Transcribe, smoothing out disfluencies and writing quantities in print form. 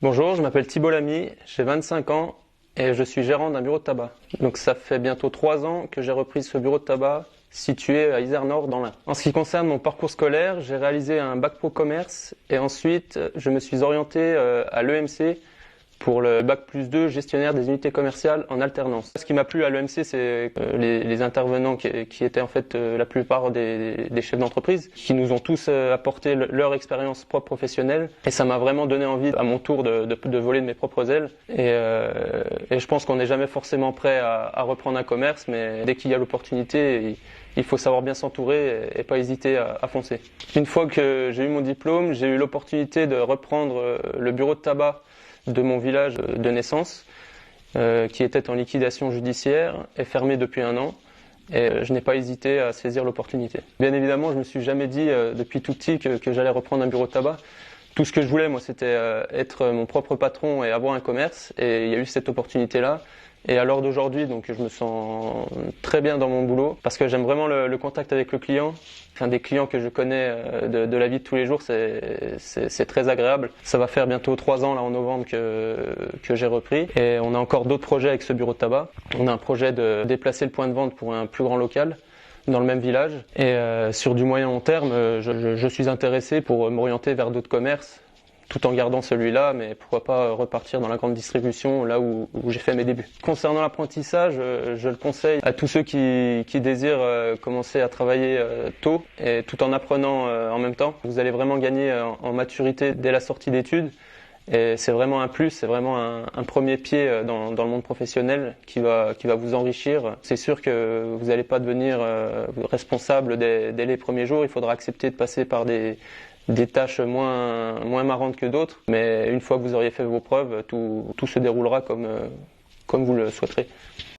Bonjour, je m'appelle Thibault Lamy, j'ai 25 ans et je suis gérant d'un bureau de tabac. Donc ça fait bientôt 3 ans que j'ai repris ce bureau de tabac situé à Isère-Nord dans l'Ain. En ce qui concerne mon parcours scolaire, j'ai réalisé un bac pro commerce et ensuite je me suis orienté à l'EMC pour le bac+2 gestionnaire des unités commerciales en alternance. Ce qui m'a plu à l'EMC, c'est les intervenants qui étaient en fait la plupart des chefs d'entreprise, qui nous ont tous apporté leur expérience propre professionnelle, et ça m'a vraiment donné envie à mon tour de voler de mes propres ailes. Et je pense qu'on n'est jamais forcément prêt à reprendre un commerce, mais dès qu'il y a l'opportunité, il faut savoir bien s'entourer et pas hésiter à foncer. Une fois que j'ai eu mon diplôme, j'ai eu l'opportunité de reprendre le bureau de tabac de mon village de naissance, qui était en liquidation judiciaire et fermé depuis 1 an. Et je n'ai pas hésité à saisir l'opportunité. Bien évidemment, je me suis jamais dit depuis tout petit que j'allais reprendre un bureau de tabac. Tout ce que je voulais, moi, c'était être mon propre patron et avoir un commerce. Et il y a eu cette opportunité-là. Et à l'heure d'aujourd'hui, donc, je me sens très bien dans mon boulot parce que j'aime vraiment le contact avec le client. Enfin, des clients que je connais de la vie de tous les jours, c'est très agréable. Ça va faire bientôt 3 ans là en novembre que j'ai repris. Et on a encore d'autres projets avec ce bureau de tabac. On a un projet de déplacer le point de vente pour un plus grand local dans le même village. Et sur du moyen long terme, je suis intéressé pour m'orienter vers d'autres commerces, tout en gardant celui-là, mais pourquoi pas repartir dans la grande distribution, là où j'ai fait mes débuts. Concernant l'apprentissage, je le conseille à tous ceux qui désirent commencer à travailler tôt, et tout en apprenant en même temps. Vous allez vraiment gagner en maturité dès la sortie d'études, et c'est vraiment un plus, c'est vraiment un premier pied dans le monde professionnel qui va vous enrichir. C'est sûr que vous n'allez pas devenir responsable dès les premiers jours, il faudra accepter de passer par des tâches moins marrantes que d'autres, mais une fois que vous auriez fait vos preuves, tout se déroulera comme vous le souhaiterez.